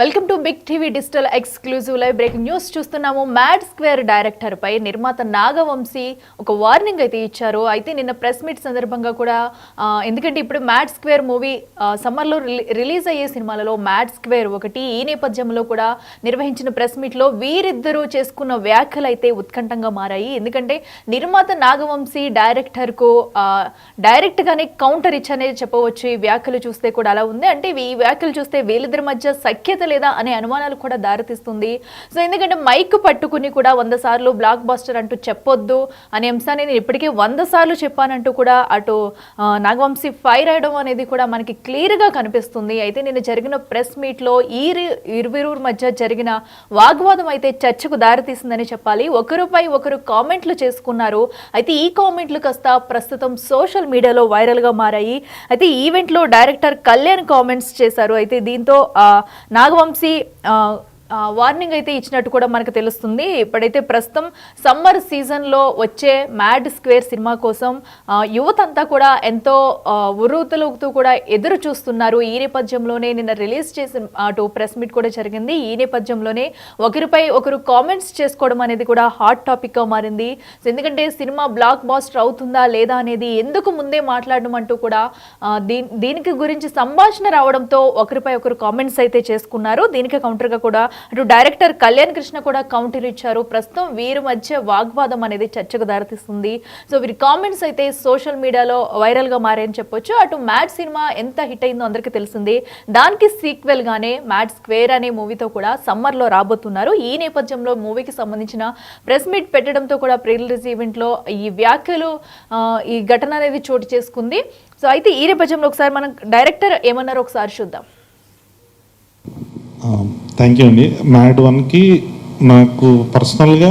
Welcome to big TV digital exclusive live breaking news చూస్తున్నాము. Mad square director పై నిర్మాత నాగవంశీ ఒక వార్నింగ్ అయితే ఇచ్చారు. అయితే నిన్న ప్రెస్ మీట్ సందర్భంగా కూడా ఎందుకంటే ఇప్పుడు మ్యాడ్ స్క్వేర్ మూవీ సమ్మర్లో రిలీజ్ అయ్యే సినిమాలలో మ్యాడ్ స్క్వేర్ ఒకటి. ఈ నేపథ్యంలో కూడా నిర్వహించిన ప్రెస్ మీట్లో వీరిద్దరూ చేసుకున్న వ్యాఖ్యలు అయితే ఉత్కంఠంగా మారాయి. ఎందుకంటే నిర్మాత నాగవంశీ డైరెక్టర్కు డైరెక్ట్గానే కౌంటర్ ఇచ్చనేది చెప్పవచ్చు. ఈ వ్యాఖ్యలు చూస్తే కూడా అలా ఉంది. అంటే ఈ వ్యాఖ్యలు చూస్తే వీళ్ళిద్దరి మధ్య సఖ్యత లేదా అనే అనుమానాలు కూడా దారితీస్తుంది. సో ఎందుకంటే మైక్ పట్టుకుని కూడా 100 సార్లు బ్లాక్ బస్టర్ అంటూ చెప్పొద్దు అనే అంశాన్ని నేను ఇప్పటికే 100 సార్లు చెప్పానంటూ కూడా అటు నాగవంశీ ఫైర్ అయ్యడం అనేది కూడా మనకి క్లియర్గా కనిపిస్తుంది. అయితే నేను జరిగిన ప్రెస్ మీట్లో ఇరువురు మధ్య జరిగిన వాగ్వాదం అయితే చర్చకు దారితీసిందని చెప్పాలి. ఒకరిపై ఒకరు కామెంట్లు చేసుకున్నారు. అయితే ఈ కామెంట్లు కాస్త ప్రస్తుతం సోషల్ మీడియాలో వైరల్గా మారాయి. అయితే ఈ ఈవెంట్లో డైరెక్టర్ కళ్యాణ్ కామెంట్స్ చేశారు. అయితే దీంతో నాగవంశీ వార్నింగ్ అయితే ఇచ్చినట్టు కూడా మనకు తెలుస్తుంది. ఇప్పుడైతే ప్రస్తుతం సమ్మర్ సీజన్లో వచ్చే మ్యాడ్ స్క్వేర్ సినిమా కోసం యువత అంతా కూడా ఎంతో ఉర్రూతలుగుతూ కూడా ఎదురు చూస్తున్నారు. ఈ నేపథ్యంలోనే నిన్న రిలీజ్ చేసిన అటు ప్రెస్ మీట్ కూడా జరిగింది. ఈ నేపథ్యంలోనే ఒకరిపై ఒకరు కామెంట్స్ చేసుకోవడం అనేది కూడా హాట్ టాపిక్గా మారింది. ఎందుకంటే సినిమా బ్లాక్ బాస్టర్ అవుతుందా లేదా అనేది ఎందుకు ముందే మాట్లాడడం అంటూ కూడా దీనికి గురించి సంభాషణ రావడంతో ఒకరిపై ఒకరు కామెంట్స్ అయితే చేసుకున్నారు. దీనికి కౌంటర్గా కూడా అటు డైరెక్టర్ కళ్యాణ్ కృష్ణ కూడా కౌంటర్ ఇచ్చారు. ప్రస్తుతం వీరి మధ్య వాగ్వాదం అనేది చర్చకు దారితీస్తుంది. సో వీరి కామెంట్స్ అయితే సోషల్ మీడియాలో వైరల్గా మారాయని చెప్పొచ్చు. అటు మ్యాడ్ సినిమా ఎంత హిట్ అయిందో అందరికీ తెలిసింది. దానికి సీక్వెల్ గానే మ్యాడ్ స్క్వేర్ అనే మూవీతో కూడా సమ్మర్లో రాబోతున్నారు. ఈ నేపథ్యంలో మూవీకి సంబంధించిన ప్రెస్ మీట్ పెట్టడంతో కూడా ప్రీ రిలీజ్ ఈవెంట్లో ఈ వ్యాఖ్యలు ఈ ఘటన అనేది చోటు చేసుకుంది. సో అయితే ఈ నేపథ్యంలో ఒకసారి మనం డైరెక్టర్ ఏమన్నారో ఒకసారి చూద్దాం. థ్యాంక్ యూ అండి. మ్యాడ్ 1కి నాకు పర్సనల్గా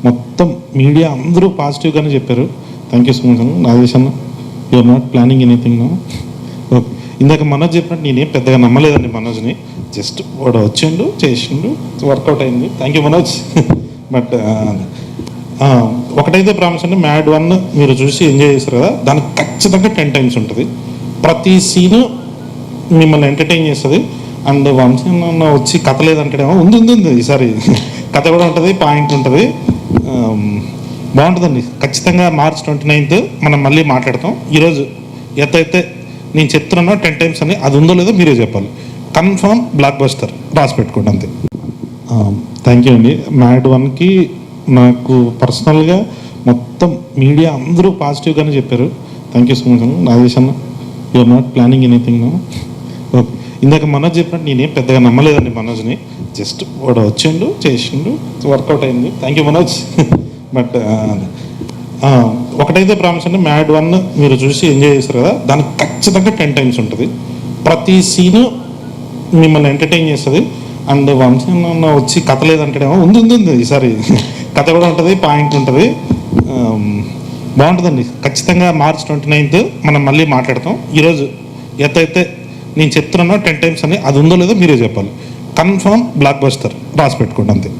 మొత్తం మీడియా అందరూ పాజిటివ్గానే చెప్పారు. థ్యాంక్ యూ సో మచ్ అన్న. రాజేష్ అన్న, you're not planning anything no. Okay, ఇందాక మనోజ్ చెప్పినట్టు నేనేం పెద్దగా నమ్మలేదండి మనోజ్ని. జస్ట్ వాడు వచ్చిండు, చేసిండు, వర్కౌట్ అయింది. Thank you Manoj. బట్ ఒకటైతే ప్రామిస్ అంటే మ్యాడ్ 1 మీరు చూసి ఎంజాయ్ చేస్తారు కదా, దానికి ఖచ్చితంగా 10 times ఉంటుంది. ప్రతి సీను మిమ్మల్ని ఎంటర్టైన్ చేస్తుంది. అండ్ వంశీ అన్న వచ్చి కథ లేదంటేమో ఉంది ఈసారి కథ కూడా ఉంటుంది, పాయింట్ ఉంటుంది, బాగుంటుందండి. ఖచ్చితంగా March 29th మనం మళ్ళీ మాట్లాడతాం. ఈరోజు ఎంతైతే నేను చెప్తున్నానో 10 times అని అది ఉందో లేదో మీరే చెప్పాలి. కన్ఫర్మ్ బ్లాక్ బస్టర్ రాసి పెట్టుకోండి అంతే. థ్యాంక్ యూ అండి. మ్యాడ్ 1కి నాకు పర్సనల్గా మొత్తం మీడియా అందరూ పాజిటివ్గానే చెప్పారు. థ్యాంక్ యూ సో మచ్ అన్న. రాజేష్ అన్న, you're not planning anything no. Okay, ఇందాక మనోజ్ చెప్పినట్టు నేనేం పెద్దగా నమ్మలేదండి మనోజ్ని. జస్ట్ వాడు వచ్చిండు, చేసిండు, వర్కౌట్ అయింది. Thank you Manoj. బట్ ఒకటైతే ప్రామిస్ అంటే మ్యాడ్ 1 మీరు చూసి ఎంజాయ్ చేస్తారు కదా, దానికి ఖచ్చితంగా 10 times ఉంటుంది. ప్రతి సీను మిమ్మల్ని ఎంటర్టైన్ చేస్తుంది. అండ్ వంశీ అన్న వచ్చి కథ లేదంటేమో ఉంది ఈసారి కథ కూడా ఉంటుంది, పాయింట్ ఉంటుంది, బాగుంటుందండి. ఖచ్చితంగా March 29th మనం మళ్ళీ మాట్లాడతాం. ఈరోజు ఎంతైతే నేను చెప్తున్నానో 10 times అని అది ఉందో లేదో మీరే చెప్పాలి. కన్ఫర్మ్ బ్లాక్ బస్టర్ రాసి పెట్టుకోండి అంతే.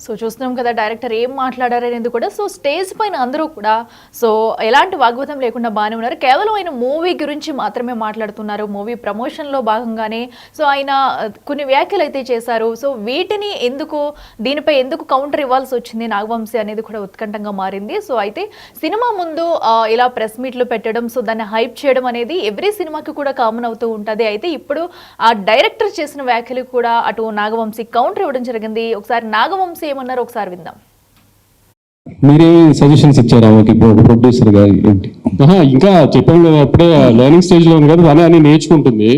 సో చూస్తున్నాం కదా డైరెక్టర్ ఏం మాట్లాడారనేది కూడా. సో స్టేజ్ పైన అందరూ కూడా సో ఎలాంటి వాగ్వాదం లేకుండా బాగానే ఉన్నారు. కేవలం ఆయన మూవీ గురించి మాత్రమే మాట్లాడుతున్నారు. మూవీ ప్రమోషన్లో భాగంగానే సో ఆయన కొన్ని వ్యాఖ్యలు అయితే చేశారు. సో వీటిని దీనిపై ఎందుకు కౌంటర్ ఇవ్వాల్సి వచ్చింది నాగవంశీ అనేది కూడా ఉత్కంఠంగా మారింది. సో అయితే సినిమా ముందు ఇలా ప్రెస్ మీట్లు పెట్టడం, సో దాన్ని హైప్ చేయడం అనేది ఎవ్రీ సినిమాకి కూడా కామన్ అవుతూ ఉంటుంది. అయితే ఇప్పుడు ఆ డైరెక్టర్ చేసిన వ్యాఖ్యలు కూడా అటు నాగవంశీ కౌంటర్ ఇవ్వడం జరిగింది. ఒకసారి నాగవంశీ ఏమన్నారో ఒకసారి విందాం. మీరే సజెషన్స్ ఇచ్చారు ఆమెకి ప్రొడ్యూసర్ గా? ఏంటి ఇంకా చెప్పాను అప్పుడే లెర్నింగ్ స్టేజ్ లో ఉంది కదా, తనే అని నేర్చుకుంటుంది.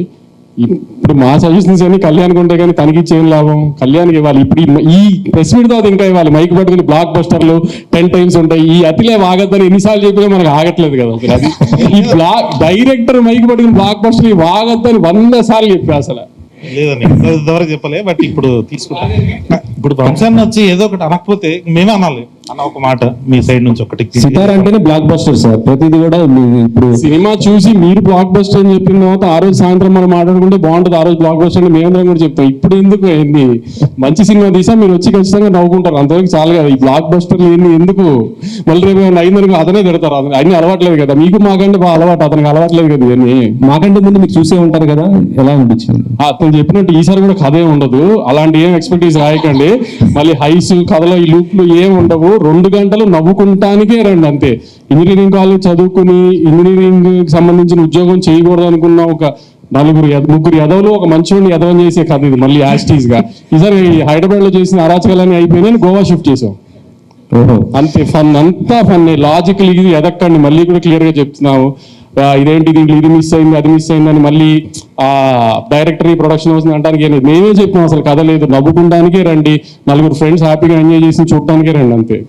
ఇప్పుడు మా సజెషన్స్ అని కళ్యాణ్కి ఉంటాయి కానీ తనకి ఇచ్చేం లాభం? కళ్యాణ్కి ఇవ్వాలి. ఇప్పుడు ఈ ప్రెస్ మీట్ తర్వాత ఇంకా ఇవ్వాలి. మైక్ పట్టుకుని బ్లాక్ బస్టర్లు 10 times ఉంటాయి. ఈ అతిలే వాగద్దని ఎన్నిసార్లు చెప్పినా మనకు ఆగట్లేదు కదా. అది ఈ డైరెక్టర్ మైక్ పట్టుకుని బ్లాక్ బస్టర్ వాగద్దని 100 సార్లు చెప్పా. అసలు లేదండి ఇంతవరకు చెప్పలే. బట్ ఇప్పుడు తీసుకుంటాం. ఇప్పుడు వంశాన్ని వచ్చి ఏదో ఒకటి అనకపోతే మేమే అనాలి. అన్న ఒక మాట మీ సైడ్ నుంచి ఒకటి సితార్ అంటేనే బ్లాక్ బస్టర్ సార్. ప్రతిదీ కూడా ఇప్పుడు సినిమా చూసి మీరు బ్లాక్ బస్టర్ అని చెప్పిన తర్వాత ఆ రోజు సాయంత్రం మనం మాట్లాడుకుంటే బాగుంటుంది, ఆ రోజు బ్లాక్ బస్టర్ అని మేమందరం కూడా చెప్తాం. ఇప్పుడు ఎందుకు ఏంది మంచి సినిమా తీసా మీరు వచ్చి ఖచ్చితంగా నవ్వుకుంటారు, అంతవరకు చాలు కదా. ఈ బ్లాక్ బస్టర్లు ఏంది ఎందుకు, మళ్ళీ రేపు ఏమైనా అయిందనుకో అతనే తిడతారు. అన్ని అలవాట్లేదు కదా మీకు, మాకంటే బాగా అలవాటు, అతనికి అలవాట్లేదు కదా ఇవన్నీ. మాకంటే ముందు మీరు చూసే ఉంటారు కదా, ఎలా అనిపించింది? అతను చెప్పినట్టు ఈసారి కూడా కథ ఏమి ఉండదు, అలాంటి ఏం ఎక్స్పెక్టేషన్ రాయకండి. మళ్ళీ హైస్ కథలో ఈ లూప్లు ఏం ఉండవు, 2 గంటలు నవ్వుకుంటానికే రండి అంతే. ఇంజనీరింగ్ కాలేజ్ చదువుకుని ఇంజనీరింగ్ సంబంధించిన ఉద్యోగం చేయకూడదు అనుకున్న ఒక ముగ్గురు ఎదవలు ఒక మంచివాడిని ఎదవం చేసే కథ ఇది. మళ్ళీ యాస్టీస్ గా ఈసారి హైదరాబాద్ లో చేసిన అరాచకాలన్నీ అయిపోయిందని గోవా షిఫ్ట్ చేసాం. అంతే, ఫన్ అంతా ఫన్. లాజికల్ ఇది ఎదక్కండి, మళ్ళీ కూడా క్లియర్ గా చెప్తున్నాము. ఇదేంటి దీంట్లో ఇది మిస్ అయింది అది మిస్ అయిందని మళ్ళీ ఆ డైరెక్టర్ ప్రొడక్షన్ హౌస్ అంటానికి మేమే చెప్పినాం, అసలు కథ లేదు, నవ్వుకుంటానికే రండి, 4 ఫ్రెండ్స్ హ్యాపీగా ఎంజాయ్ చేసి చూడటానికే రండి అంతే.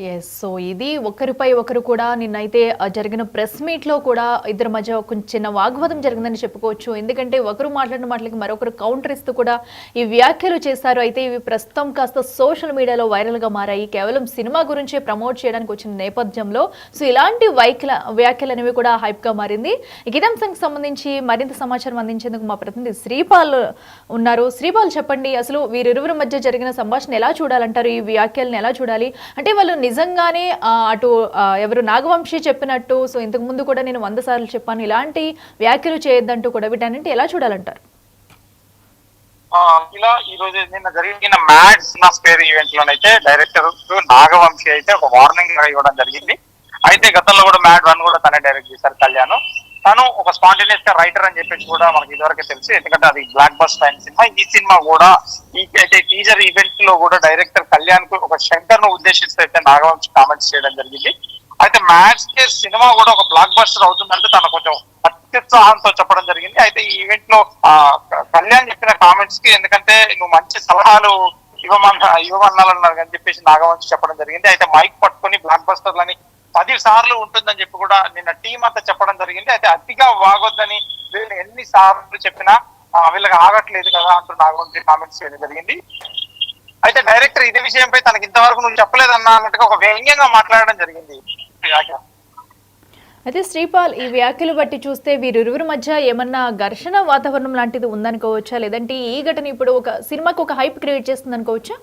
ఎస్, సో ఇది ఒకరిపై ఒకరు కూడా నిన్నైతే జరిగిన ప్రెస్ మీట్లో కూడా ఇద్దరి మధ్య ఒక చిన్న వాగ్వాదం జరిగిందని చెప్పుకోవచ్చు. ఎందుకంటే ఒకరు మాట్లాడిన మాటలకి మరొకరు కౌంటర్ ఇస్తూ కూడా ఈ వ్యాఖ్యలు చేశారు. అయితే ఇవి ప్రస్తుతం కాస్త సోషల్ మీడియాలో వైరల్గా మారాయి, కేవలం సినిమా గురించే ప్రమోట్ చేయడానికి వచ్చిన నేపథ్యంలో. సో ఇలాంటి వ్యాఖ్యలు అనేవి కూడా హైప్గా మారింది. ఇదే అంశానికి సంబంధించి మరింత సమాచారం అందించేందుకు మా ప్రతినిధి శ్రీపాల్ ఉన్నారు. శ్రీపాల్, చెప్పండి, అసలు వీరిరువురి మధ్య జరిగిన సంభాషణ ఎలా చూడాలంటారు? ఈ వ్యాఖ్యలను ఎలా చూడాలి? అంటే వాళ్ళు నిజంగానే అటు ఎవరు నాగవంశీ చెప్పినట్టు, సో ఇంతకు ముందు కూడా నేను 100 సార్లు చెప్పాను, ఇలాంటి వ్యాఖ్యలు చేయొద్దంటూ కూడా వీటన్నింటి ఎలా చూడాలంటారు? ఇలా ఈ రోజు నిన్న జరిగిన మ్యాడ్ సినిమా స్క్వేర్ ఈవెంట్ లోనైతే డైరెక్టర్ నాగవంశీ అయితే ఒక వార్నింగ్ ఇవ్వడం జరిగింది. అయితే గతంలో కూడా మ్యాడ్ 1 కూడా తనే డైరెక్ట్ చేశారు కళ్యాణ్. తను ఒక స్పాంటేనియస్ గా రైటర్ అని చెప్పేసి కూడా మనకి ఇదివరకే తెలుసు, ఎందుకంటే అది బ్లాక్ బస్టర్ అయిన సినిమా. ఈ సినిమా కూడా అయితే టీజర్ ఈవెంట్ లో కూడా డైరెక్టర్ కళ్యాణ్ కు ఒక శంకర్ ను ఉద్దేశిస్తూ అయితే నాగవంశీ కామెంట్స్ చేయడం జరిగింది. అయితే మ్యాడ్ స్క్వేర్ సినిమా కూడా ఒక బ్లాక్ బస్టర్ అవుతుందంటే తను కొంచెం అత్యుత్సాహంతో చెప్పడం జరిగింది. అయితే ఈ ఈవెంట్ లో కళ్యాణ్ చెప్పిన కామెంట్స్ కి, ఎందుకంటే నువ్వు మంచి సలహాలు ఇవ్వమన్నాలని అని చెప్పేసి నాగవంశీ చెప్పడం జరిగింది. అయితే మైక్ పట్టుకుని బ్లాక్ బస్టర్లని 10 సార్లు ఉంటుందని చెప్పి కూడా నిన్న టీం అంతా చెప్పడం జరిగింది. అయితే అతిగా వాగొద్దని వీళ్ళు ఎన్ని సార్లు చెప్పినా వీళ్ళకి ఆగట్లేదు కదా అంటూ నాగవంశీ కామెంట్స్ చేయడం జరిగింది. అయితే డైరెక్టర్ ఇదే విషయంపై తనకి ఇంతవరకు నువ్వు చెప్పలేదన్నా అన్నట్టుగా ఒక వ్యంగ్యంగా మాట్లాడడం జరిగింది. అయితే శ్రీపాల్, ఈ వ్యాఖ్యలు బట్టి చూస్తే వీరిరువురి మధ్య ఏమన్నా ఘర్షణ వాతావరణం లాంటిది ఉందనుకోవచ్చా? లేదంటే ఈ ఘటన ఇప్పుడు ఒక సినిమాకి ఒక హైప్ క్రియేట్ చేస్తుంది అనుకోవచ్చా?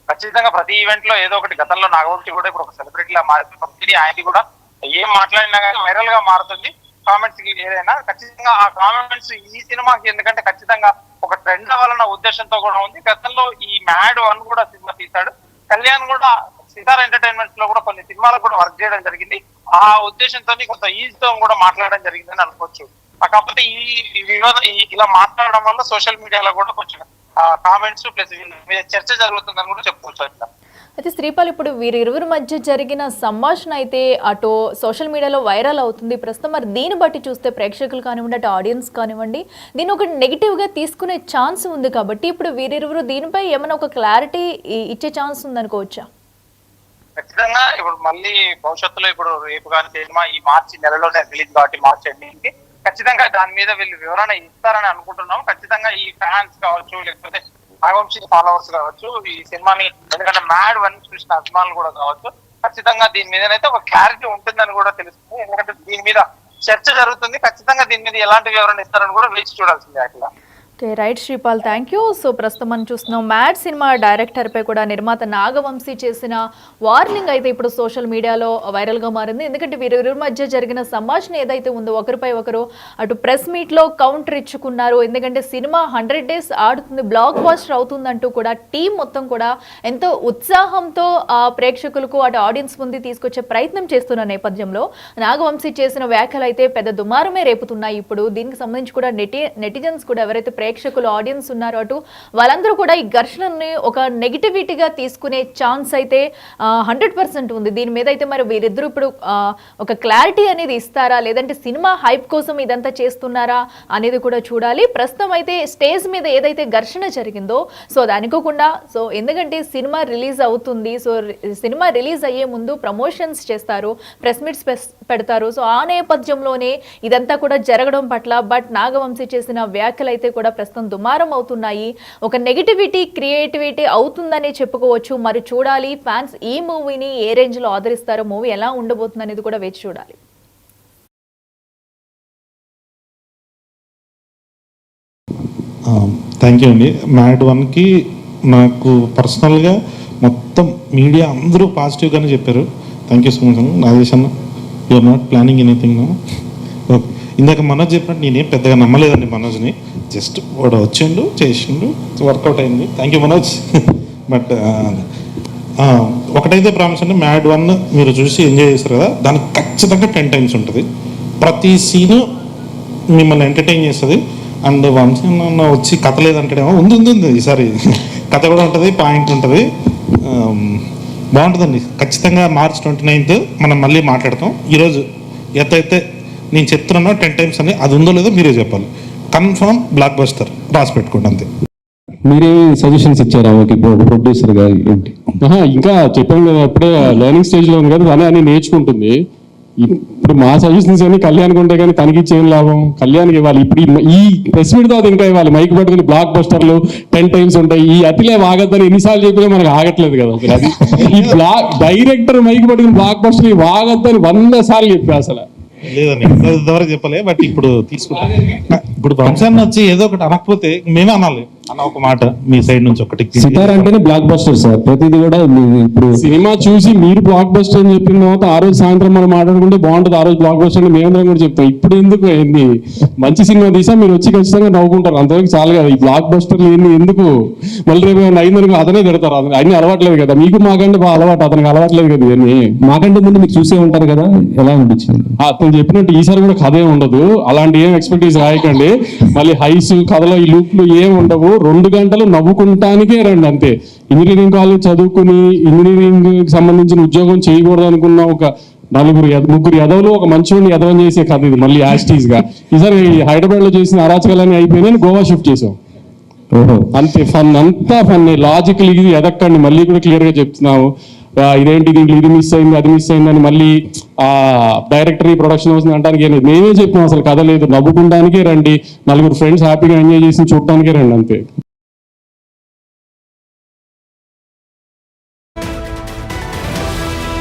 ఖచ్చితంగా ప్రతి ఈవెంట్ లో ఏదో ఒకటి, గతంలో నాగవంశీ కూడా ఇప్పుడు ఒక సెలబ్రిటీ లా మారుతుంది. ఆయనకి కూడా ఏం మాట్లాడినా కానీ వైరల్ గా మారుతుంది కామెంట్స్ ఏదైనా. ఖచ్చితంగా ఆ కామెంట్స్ ఈ సినిమాకి ఎందుకంటే ఖచ్చితంగా ఒక ట్రెండ్ అవ్వాలన్న ఉద్దేశంతో కూడా ఉంది. గతంలో ఈ మ్యాడ్ 1 కూడా సినిమా తీశాడు కళ్యాణ్ కూడా. సితార్ ఎంటర్టైన్మెంట్స్ లో కూడా కొన్ని సినిమాలకు కూడా వర్క్ చేయడం జరిగింది. ఆ ఉద్దేశంతో కొంత ఈజీతో కూడా మాట్లాడడం జరిగిందని అనుకోవచ్చు. కాకపోతే ఈ వినోదం ఇలా మాట్లాడడం వల్ల సోషల్ మీడియాలో కూడా కొంచెం కామెంట్స్ ప్లస్ మీద చర్చ జరుగుతుందని కూడా చెప్పుకోవచ్చు. అయితే శ్రీపాల్, ఇప్పుడు వీరిరువురి మధ్య జరిగిన సంభాషణ అయితే అటు సోషల్ మీడియాలో వైరల్ అవుతుంది ప్రస్తుతం. మరి దీన్ని బట్టి చూస్తే ప్రేక్షకులు కానివ్వండి, అటు ఆడియన్స్ కానివ్వండి, దీన్ని ఒక నెగిటివ్గా తీసుకునే ఛాన్స్ ఉంది. కాబట్టి ఇప్పుడు వీరిరువురు దీనిపై ఏమైనా ఒక క్లారిటీ ఇచ్చే ఛాన్స్ ఉందనుకోవచ్చా? ఖచ్చితంగా ఇప్పుడు మళ్ళీ భవిష్యత్తులో ఇప్పుడు రేపు కానీ సినిమా ఈ మార్చి నెలలోనే రిలీజ్ కాబట్టి మార్చి ఎండింగ్కి ఖచ్చితంగా దాని మీద వీళ్ళు వివరణ ఇస్తారని అనుకుంటున్నాము. ఖచ్చితంగా ఈ ఫ్యాన్స్ కావచ్చు, లేకపోతే నాగవంశీ ఫాలోవర్స్ కావచ్చు, ఈ సినిమాని ఎందుకంటే మ్యాడ్ 1 చూసిన అభిమానులు కూడా కావచ్చు, ఖచ్చితంగా దీని మీదనైతే ఒక క్లారిటీ ఉంటుందని కూడా తెలుస్తుంది. ఎందుకంటే దీని మీద చర్చ జరుగుతుంది. ఖచ్చితంగా దీని మీద ఎలాంటి వివరణ ఇస్తారని కూడా వేచి చూడాల్సిందే అట్లా. Okay, right Sripal, thank you. So ప్రస్తుతం మనం చూస్తున్నాం మ్యాడ్ సినిమా డైరెక్టర్పై కూడా నిర్మాత నాగవంశీ చేసిన వార్నింగ్ అయితే ఇప్పుడు సోషల్ మీడియాలో వైరల్గా మారింది. ఎందుకంటే వీరిరువురి మధ్య జరిగిన సంభాషణ ఏదైతే ఉందో ఒకరిపై ఒకరు అటు ప్రెస్ మీట్లో కౌంటర్ ఇచ్చుకున్నారు. ఎందుకంటే సినిమా 100 days ఆడుతుంది, బ్లాక్ బస్టర్ అవుతుందంటూ కూడా టీం మొత్తం కూడా ఎంతో ఉత్సాహంతో ప్రేక్షకులకు అటు ఆడియన్స్ ముందు తీసుకొచ్చే ప్రయత్నం చేస్తున్న నేపథ్యంలో నాగవంశీ చేసిన వ్యాఖ్యలు అయితే పెద్ద దుమారమే రేపుతున్నాయి. ఇప్పుడు దీనికి సంబంధించి కూడా నెటిజన్స్ కూడా ఎవరైతే ప్రేక్షకులు ఆడియన్స్ ఉన్నారు అటు వాళ్ళందరూ కూడా ఈ ఘర్షణని ఒక నెగిటివిటీగా తీసుకునే ఛాన్స్ అయితే 100% ఉంది. దీని మీద అయితే మరి వీరిద్దరూ ఇప్పుడు ఒక క్లారిటీ అనేది ఇస్తారా, లేదంటే సినిమా హైప్ కోసం ఇదంతా చేస్తున్నారా అనేది కూడా చూడాలి. ప్రస్తుతం అయితే స్టేజ్ మీద ఏదైతే ఘర్షణ జరిగిందో సో అది అనుకోకుండా, సో ఎందుకంటే సినిమా రిలీజ్ అవుతుంది, సో సినిమా రిలీజ్ అయ్యే ముందు ప్రమోషన్స్ చేస్తారు, ప్రెస్ మీట్స్ పెడతారు. సో ఆ నేపథ్యంలోనే ఇదంతా కూడా జరగడం పట్ల బట్ నాగవంశీ చేసిన వ్యాఖ్యలు అయితే కూడా ప్రస్తుతం దుమారం అవుతున్నాయి. ఒక నెగిటివిటీ క్రియేటివిటీ అవుతుందని చెప్పుకోవచ్చు. మరి చూడాలి ఫ్యాన్స్ ఈ మూవీని ఏ రేంజ్ లో ఆదరిస్తారో, మూవీ ఎలా ఉండబోతుంది అనేది కూడా వేచి చూడాలి. థ్యాంక్ యూ అండి. మ్యాడ్ 1కి నాకు పర్సనల్గా మొత్తం మీడియా అందరూ పాజిటివ్గానే చెప్పారు. Thank you so much Nagesh అన్న. You're not planning anything. Okay, ఇందాక మనోజ్ చెప్పినట్టు నేనేం పెద్దగా నమ్మలేదండి మనోజ్ని. జస్ట్ వాడు వచ్చిండు, చేసిండు, వర్కౌట్ అయింది. Thank you Manoj. బట్ ఒకటైతే ప్రామిస్ అండి, మ్యాడ్ 1 మీరు చూసి ఎంజాయ్ చేస్తారు కదా, దానికి ఖచ్చితంగా 10 times ఉంటుంది. ప్రతి సీను మిమ్మల్ని ఎంటర్టైన్ చేస్తుంది. అండ్ వంశీ వచ్చి కథ లేదంటేనేమో ఉంది ఈసారి కథ కూడా ఉంటుంది, పాయింట్ ఉంటుంది, బాగుంటుందండి. ఖచ్చితంగా March 29th మనం మళ్ళీ మాట్లాడతాం. ఈరోజు ఎంతైతే నేను చెప్తున్నానో 10 times అని, అది ఉందో లేదో మీరే చెప్పాలి. కన్ఫర్మ్ బ్లాక్ బస్టర్, రాసి పెట్టుకోండి అంతే. మీరేమి సజెషన్స్ ఇచ్చారు ఆమెకి ప్రొడ్యూసర్ గా ఏంటి? ఇంకా చెప్పాను కదా, అప్పుడే లెర్నింగ్ స్టేజ్ లో ఉంది కదా, తనే అని నేర్చుకుంటుంది. ఇప్పుడు మా సజెషన్స్ అని కళ్యాణ్ కొంటే కానీ తనకి ఇచ్చేం లాభం? కళ్యాణ్కి ఇవ్వాలి. ఇప్పుడు ఈ ప్రెస్ మీట్ తర్వాత ఇంకా ఇవ్వాలి. మైక్ పట్టుకుని బ్లాక్ బస్టర్లు 10 times ఉంటాయి. ఈ అతిలే ఆగద్దని ఎన్నిసార్లు చెప్పినా మనకు ఆగట్లేదు కదా అసలు. అది ఈ డైరెక్టర్ మైక్ పట్టుకుని బ్లాక్ బస్టర్ ఆగద్దని 100 సార్లు చెప్పా అసలు. లేదండి, ఇంతవరకు చెప్పలే. బట్ ఇప్పుడు తీసుకుంటా. ఇప్పుడు వంశాన్ని వచ్చి ఏదో ఒకటి అనకపోతే మేమే అనాలి అన్న ఒక మాట మీ సైడ్ నుంచి ఒకటి. సితార్ అంటేనే బ్లాక్ బస్టర్ సార్. ప్రతిదీ కూడా ఇప్పుడు సినిమా చూసి మీరు బ్లాక్ బస్టర్ అని చెప్పిన తర్వాత ఆ రోజు సాయంత్రం మనం మాట్లాడుకుంటే బాగుంటుంది. ఆ రోజు బ్లాక్ బస్టర్ అని మేమందరం కూడా చెప్తాం. ఇప్పుడు ఎందుకు ఏంది మంచి సినిమా తీసా మీరు వచ్చి ఖచ్చితంగా నవ్వుకుంటారు, అంతవరకు చాలు కదా. ఈ బ్లాక్ బస్టర్లు ఏంది ఎందుకు? మళ్ళీ రేపు ఏమైనా అయిందనుకో అతనే తిడతారు. అన్ని అలవాట్లేదు కదా మీకు, మాకంటే బాగా అలవాటు, అతనికి అలవాట్లేదు కదా ఇవన్నీ. మాకంటే ముందు మీరు చూసే ఉంటారు కదా, ఎలా అనిపించింది? అతను చెప్పినట్టు ఈసారి కూడా కథ ఏం ఉండదు. అలాంటి ఏం ఎక్స్పెక్టేషన్ రాయకండి. మళ్ళీ హైస్ కథలో ఈ లూప్లు ఏం ఉండవు. 2 గంటలు నవ్వుకుంటానికే రండి అంతే. ఇంజనీరింగ్ కాలేజ్ చదువుకుని ఇంజనీరింగ్ సంబంధించిన ఉద్యోగం చేయకూడదు అనుకున్న ఒక ముగ్గురు ఎదవలు ఒక మంచివాడిని ఎదవం చేసే కథ ఇది. మళ్ళీ యాస్టీస్ గా ఈసారి హైదరాబాద్ లో చేసిన అరాచకాలన్నీ అయిపోయినాయి, గోవా షిఫ్ట్ చేసాం. అంతే, ఫన్ అంతా ఫన్. లాజికల్ ఇది ఎదక్కండి. మళ్ళీ కూడా క్లియర్ గా చెప్తున్నాము. ఇదేంటి దీంట్లో ఇది మిస్ అయింది అది మిస్ అయిందని మళ్ళీ డైరెక్టర్ ప్రొడక్షన్ వస్తుంది అంటానికి మేమే చెప్పాం. అసలు కథ లేదు, నవ్వుకుంటానికే రండి. 4 ఫ్రెండ్స్ హ్యాపీగా ఎంజాయ్ చేసి చూడటానికే రండి అంతే.